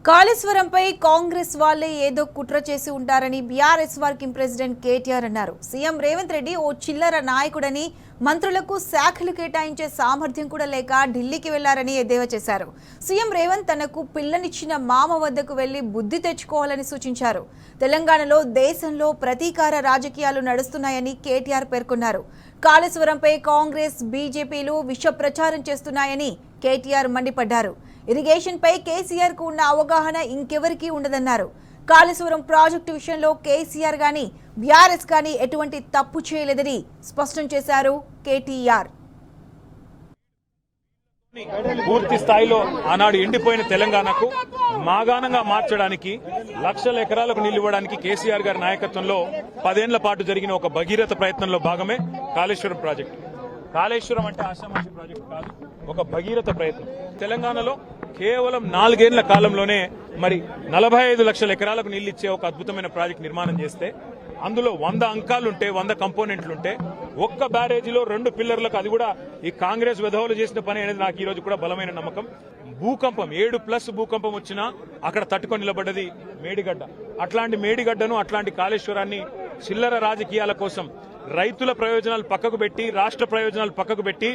కాళేశ్వరంపై కాంగ్రెస్ వాళ్లే ఏదో కుట్ర చేసి ఉంటారని బీఆర్ఎస్ వర్కింగ్ ప్రెసిడెంట్ కేటీఆర్ అన్నారు. సీఎం రేవంత్ రెడ్డి ఓ చిల్లర నాయకుడని, మంత్రులకు శాఖలు కేటాయించే సామర్థ్యం కూడా లేక ఢిల్లీకి వెళ్లారని ఎద్దేవా చేశారు. సీఎం రేవంత్ తనకు పిల్లనిచ్చిన మామ వద్దకు వెళ్లి బుద్ధి తెచ్చుకోవాలని సూచించారు. తెలంగాణలో దేశంలో ప్రతీకార రాజకీయాలు నడుస్తున్నాయని కేటీఆర్ పేర్కొన్నారు. కాళేశ్వరంపై కాంగ్రెస్ బీజేపీలు విష ప్రచారం చేస్తున్నాయని కేటీఆర్ మండిపడ్డారు. ఇరిగేషన్ పై కేసీఆర్ కు ఉన్న అవగాహన ఇంకెవరికీ ఉండదన్నారు. కాళేశ్వరం ప్రాజెక్టు విషయంలో కేసీఆర్ గాని బీఆర్ఎస్ గాని ఎటువంటి తప్పు చేయలేదని స్పష్టం చేశారు కేటీఆర్. పూర్తి స్థాయిలో ఆనాడు ఎండిపోయిన తెలంగాణకు మాగాణంగా మార్చడానికి లక్షల ఎకరాలకు నీళ్లు ఇవ్వడానికి కేసీఆర్ గారి నాయకత్వంలో 10 ఏళ్ల పాటు జరిగిన ఒక భగీరథ ప్రయత్నంలో భాగమే కాళేశ్వరం ప్రాజెక్టు. కాళేశ్వరం అంటే ఆషామాషి ప్రాజెక్టు కాదు, ఒక భగీరథ ప్రయత్నం. తెలంగాణలో కేవలం 4 ఏళ్ల కాలంలోనే మరి 45 లక్షల ఎకరాలకు నీళ్లు ఇచ్చే ఒక అద్భుతమైన ప్రాజెక్టు నిర్మాణం చేస్తే అందులో 100 అంకాలుంటే 100 కంపోనెంట్లుంటే ఒక్క బ్యారేజీలో 2 పిల్లర్లకు, అది కూడా ఈ కాంగ్రెస్ విధవులు చేసిన పని అనేది నాకు ఈ రోజు కూడా బలమైన నమ్మకం. భూకంపం 7+ భూకంపం వచ్చినా అక్కడ తట్టుకొని నిలబడ్డది మేడిగడ్డ. అట్లాంటి మేడిగడ్డను, అట్లాంటి కాళేశ్వరాన్ని చిల్లర రాజకీయాల కోసం రైతుల ప్రయోజనాలు పక్కకు పెట్టి, రాష్ట్ర ప్రయోజనాలు పక్కకు పెట్టి,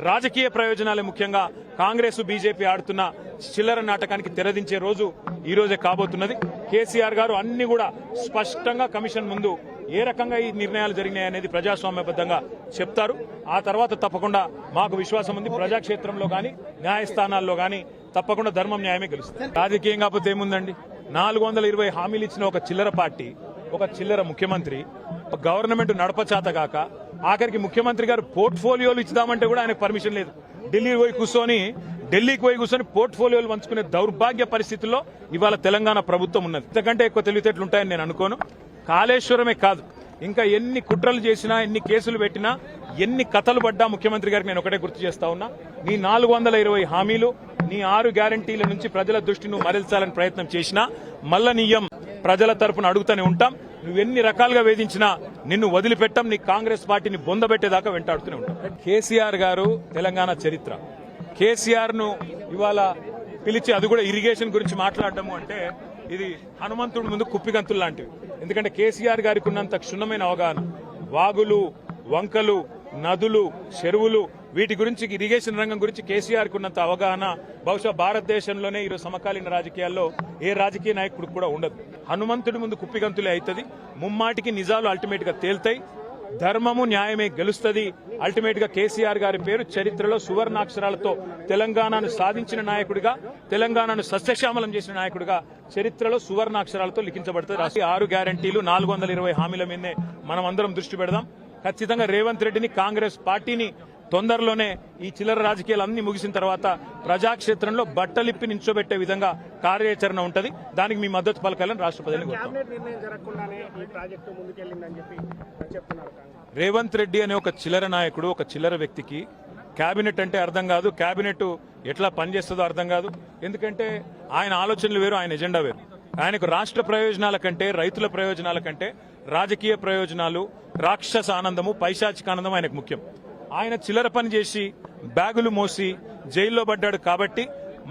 రాజకీయ ప్రయోజనాలే ముఖ్యంగా కాంగ్రెస్ బీజేపీ ఆడుతున్న చిల్లర నాటకానికి తెరదించే రోజు ఈ రోజే కాబోతున్నది. కేసీఆర్ గారు అన్ని కూడా స్పష్టంగా కమిషన్ ముందు ఏ రకంగా ఈ నిర్ణయాలు జరిగినాయి అనేది ప్రజాస్వామ్యబద్ధంగా చెప్తారు. ఆ తర్వాత తప్పకుండా మాకు విశ్వాసం ఉంది, ప్రజాక్షేత్రంలో గాని న్యాయస్థానాల్లో గాని తప్పకుండా ధర్మం న్యాయమే గెలుస్తుంది. రాజకీయం కాకపోతే ఏముందండి? 420 హామీలు ఇచ్చిన ఒక చిల్లర పార్టీ, ఒక చిల్లర ముఖ్యమంత్రి, గవర్నమెంట్ నడపచాతగాక ఆఖరికి ముఖ్యమంత్రి గారు పోర్ట్ఫోలియోలు ఇచ్చుదామంటే కూడా ఆయనకు పర్మిషన్ లేదు. ఢిల్లీకి పోయి కూర్చొని పోర్ట్ఫోలియోలు పంచుకునే దౌర్భాగ్య పరిస్థితుల్లో ఇవాళ తెలంగాణ ప్రభుత్వం ఉన్నది. ఇంతకంటే ఎక్కువ తెలివితేటలు ఉంటాయని నేను అనుకోను. కాళేశ్వరమే కాదు, ఇంకా ఎన్ని కుట్రలు చేసినా, ఎన్ని కేసులు పెట్టినా, ఎన్ని కథలు పడ్డా ముఖ్యమంత్రి గారికి నేను ఒకటే గుర్తు చేస్తా ఉన్నా, నీ 420 హామీలు, నీ 6 గ్యారంటీల నుంచి ప్రజల దృష్టి నువ్వు మరల్చాలని ప్రయత్నం చేసినా మల్ల నీయం ప్రజల తరపున అడుగుతూనే ఉంటాం. నువ్వెన్ని రకాలుగా వేధించినా నిన్ను వదిలిపెట్టాం, నీ కాంగ్రెస్ పార్టీని బొందబెట్టేదాకా వెంటాడుతూనే ఉంటాం. కేసీఆర్ గారు తెలంగాణ చరిత్ర. కేసీఆర్ ను ఇవాళ పిలిచి అది కూడా ఇరిగేషన్ గురించి మాట్లాడటము అంటే ఇది హనుమంతుడి ముందు కుప్పిగంతులు లాంటివి. ఎందుకంటే కేసీఆర్ గారికి ఉన్నంత క్షుణ్ణమైన అవగాహన, వాగులు, వంకలు, నదులు, చెరువులు, వీటి గురించి, ఇరిగేషన్ రంగం గురించి కేసీఆర్ కు ఉన్నంత అవగాహన బహుశా భారతదేశంలోనే ఈరోజు సమకాలీన రాజకీయాల్లో ఏ రాజకీయ నాయకుడికి కూడా ఉండదు. హనుమంతుడి ముందు కుప్పిగంతులే అవుతుంది. ముమ్మాటికి నిజాలు అల్టిమేట్ గా తేల్తాయి, ధర్మము న్యాయమే గెలుస్తుంది. అల్టిమేట్ గా కేసీఆర్ గారి పేరు చరిత్రలో సువర్ణాక్షరాలతో తెలంగాణను సాధించిన నాయకుడిగా, తెలంగాణను సస్యశ్యామలం చేసిన నాయకుడిగా చరిత్రలో సువర్ణాక్షరాలతో లిఖించబడుతుంది. 6 గ్యారంటీలు, 420 హామీల మీదనే మనం అందరం దృష్టి పెడదాం. ఖచ్చితంగా రేవంత్ రెడ్డిని, కాంగ్రెస్ పార్టీని తొందరలోనే ఈ చిల్లర రాజకీయాలన్నీ ముగిసిన తర్వాత ప్రజాక్షేత్రంలో బట్టలిప్పి నించోబెట్టే విధంగా కార్యాచరణ ఉంటది. దానికి మీ మద్దతు పలకాలని రాష్ట్రపతిని కోరుతాం. రేవంత్ రెడ్డి అనే ఒక చిల్లర నాయకుడు, ఒక చిల్లర వ్యక్తికి కేబినెట్ అంటే అర్థం కాదు, కేబినెట్ ఎట్లా పనిచేస్తుందో అర్థం కాదు. ఎందుకంటే ఆయన ఆలోచనలు వేరు, ఆయన ఎజెండా వేరు. ఆయనకు రాష్ట్ర ప్రయోజనాల కంటే, రైతుల ప్రయోజనాల కంటే రాజకీయ ప్రయోజనాలు, రాక్షస ఆనందము, పైశాచిక ఆనందం ఆయనకు ముఖ్యం. ఆయన చిల్లర పని చేసి బ్యాగులు మోసి జైల్లో పడ్డాడు కాబట్టి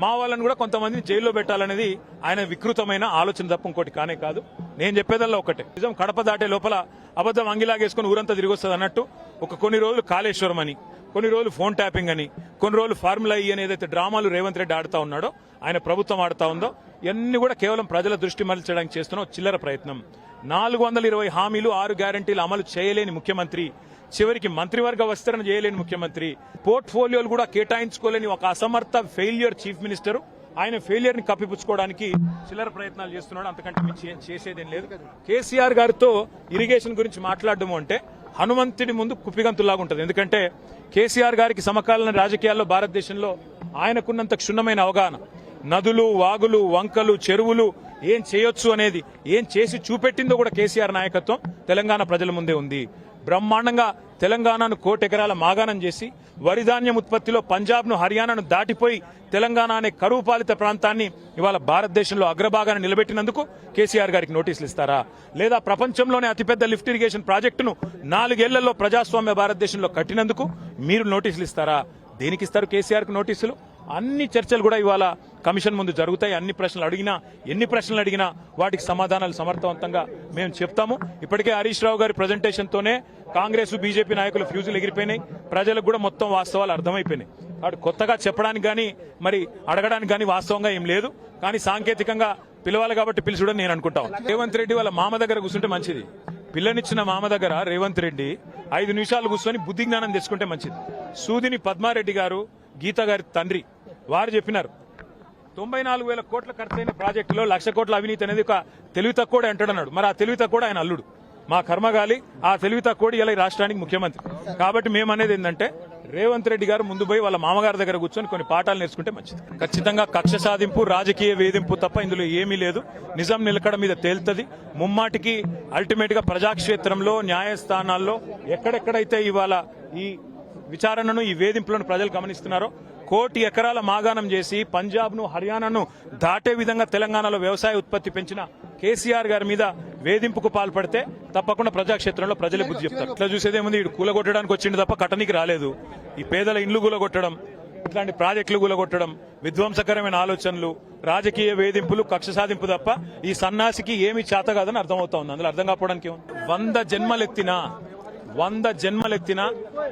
మా వాళ్ళని కూడా కొంతమందిని జైల్లో పెట్టాలనేది ఆయన వికృతమైన ఆలోచన తప్ప ఇంకోటి కానే కాదు. నేను చెప్పేదల్లా ఒకటే, నిజం కడప దాటే లోపల అబద్దం అంగిలాగేసుకుని ఊరంతా తిరిగి వస్తుంది అన్నట్టు కొన్ని రోజులు కాళేశ్వరం అని, కొన్ని రోజులు ఫోన్ ట్యాపింగ్ అని, కొన్ని రోజులు ఫార్ములా అని ఏదైతే డ్రామాలు రేవంత్ రెడ్డి ఆడుతా ఉన్నాడో, ఆయన ప్రభుత్వం ఆడుతా ఉందో, ఇవన్నీ కూడా కేవలం ప్రజల దృష్టి మరల్చడానికి చేస్తున్న చిల్లర ప్రయత్నం. 420 హామీలు, 6 గ్యారంటీలు అమలు చేయలేని ముఖ్యమంత్రి, చివరికి మంత్రివర్గ విస్తరణ చేయలేని ముఖ్యమంత్రి, పోర్ట్ఫోలియోలు కూడా కేటాయించుకోలేని ఒక అసమర్థ ఫెయిల్యూర్ చీఫ్ మినిస్టర్, ఆయన ఫెయిల్యూర్ ని కప్పిపుచ్చుకోవడానికి చిల్లర ప్రయత్నాలు చేస్తున్నాడు. అంతకంటే మించి చేసేదేం లేదు. కేసీఆర్ గారితో ఇరిగేషన్ గురించి మాట్లాడడం అంటే హనుమంతుడి ముందు కుప్పిగంతులాగా ఉంటుంది. ఎందుకంటే కేసీఆర్ గారికి సమకాలీన రాజకీయాల్లో భారతదేశంలో ఆయనకున్నంత క్షుణ్ణమైన అవగాహన, నదులు, వాగులు, వంకలు, చెరువులు ఏం చేయొచ్చు అనేది, ఏం చేసి చూపెట్టిందో కూడా కేసీఆర్ నాయకత్వం తెలంగాణ ప్రజల ముందే ఉంది. బ్రహ్మాండంగా తెలంగాణను 1,00,00,000 ఎకరాల మాగాణం చేసి, వరిధాన్యం ఉత్పత్తిలో పంజాబ్ను, హర్యానాను దాటిపోయి తెలంగాణ అనే కరువు పాలిత ప్రాంతాన్ని ఇవాళ భారతదేశంలో అగ్రభాగాన్ని నిలబెట్టినందుకు కేసీఆర్ గారికి నోటీసులు ఇస్తారా? లేదా ప్రపంచంలోనే అతిపెద్ద లిఫ్ట్ ఇరిగేషన్ ప్రాజెక్టును 4 ఏళ్లలో ప్రజాస్వామ్య భారతదేశంలో కట్టినందుకు మీరు నోటీసులు ఇస్తారా? దేనికి ఇస్తారు కేసీఆర్ కు నోటీసులు? అన్ని చర్చలు కూడా ఇవాళ కమిషన్ ముందు జరుగుతాయి. అన్ని ప్రశ్నలు అడిగినా, ఎన్ని ప్రశ్నలు అడిగినా వాటికి సమాధానాలు సమర్థవంతంగా మేము చెప్తాము. ఇప్పటికే హరీష్ రావు గారి ప్రజెంటేషన్ తోనే కాంగ్రెస్ బీజేపీ నాయకులు ఫ్యూజులు ఎగిరిపోయినాయి. ప్రజలకు కూడా మొత్తం వాస్తవాలు అర్థమైపోయినాయి. వాడు కొత్తగా చెప్పడానికి కానీ మరి అడగడానికి కానీ వాస్తవంగా ఏం లేదు. కానీ సాంకేతికంగా పిలవాలి కాబట్టి పిలుచుడని నేను అనుకుంటాను. రేవంత్ రెడ్డి వాళ్ళ మామ దగ్గర కూర్చుంటే మంచిది. పిల్లనిచ్చిన మామ దగ్గర రేవంత్ రెడ్డి 5 నిమిషాలు కూర్చొని బుద్ధి జ్ఞానం తెచ్చుకుంటే మంచిది. సూదిని పద్మారెడ్డి గారు, గీత గారి తండ్రి, వారు చెప్పినారు 94,000 కోట్ల ఖర్చైన ప్రాజెక్టులో 1,00,000 కోట్ల అవినీతి అనేది ఒక తెలివి తక్కువడే అంటాడన్నాడు. మరి ఆ తెలివి తక్కువ ఆయన అల్లుడు, మా కర్మగాలి. ఆ తెలివి తక్కువ ఇలా ఈ రాష్ట్రానికి ముఖ్యమంత్రి. కాబట్టి మేము అనేది ఏంటంటే రేవంత్ రెడ్డి గారు ముందు పోయి వాళ్ళ మామగారి దగ్గర కూర్చొని కొన్ని పాఠాలు నేర్చుకుంటే మంచిది. ఖచ్చితంగా కక్ష సాధింపు, రాజకీయ వేధింపు తప్ప ఇందులో ఏమీ లేదు. నిజం నిలకడ మీద తేలుతుంది. ముమ్మాటికి అల్టిమేట్ గా ప్రజాక్షేత్రంలో, న్యాయస్థానాల్లో ఎక్కడెక్కడైతే ఇవాళ ఈ విచారణను, ఈ వేధింపులను ప్రజలు గమనిస్తున్నారో, 1 కోటి ఎకరాల మాగాణం చేసి పంజాబ్ ను, హర్యానాను దాటే విధంగా తెలంగాణలో వ్యవసాయ ఉత్పత్తి పెంచిన కేసీఆర్ గారి మీద వేధింపుకు పాల్పడితే తప్పకుండా ప్రజాక్షేత్రంలో ప్రజలే బుద్ధి చెప్తారు. ఇట్లా చూసేదేముంది, ఇటు కూలగొట్టడానికి వచ్చింది తప్ప కట్టనికి రాలేదు. ఈ పేదల ఇండ్లు కూలగొట్టడం, ఇట్లాంటి ప్రాజెక్టులు కూలగొట్టడం, విధ్వంసకరమైన ఆలోచనలు, రాజకీయ వేధింపులు, కక్ష సాధింపు తప్ప ఈ సన్నాసికి ఏమి చేత కాదని అర్థమవుతా ఉంది. అందులో అర్థం కాకపోవడానికి 100 జన్మలెత్తినా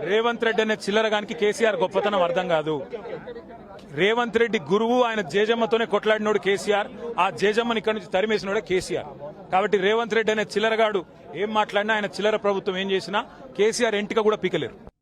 రేవంత్ రెడ్డి అనే చిల్లరగానికి కేసీఆర్ గొప్పతనం అర్థం కాదు. రేవంత్ రెడ్డి గురువు, ఆయన జేజమ్మతోనే కొట్లాడినోడు కేసీఆర్. ఆ జేజమ్మని ఇక్కడి నుంచి తరిమేసినోడే కేసీఆర్. కాబట్టి రేవంత్ రెడ్డి అనే చిల్లరగాడు ఏం మాట్లాడినా, ఆయన చిల్లర ప్రభుత్వం ఏం చేసినా కేసీఆర్ ఎంటిక కూడా పీకలేరు.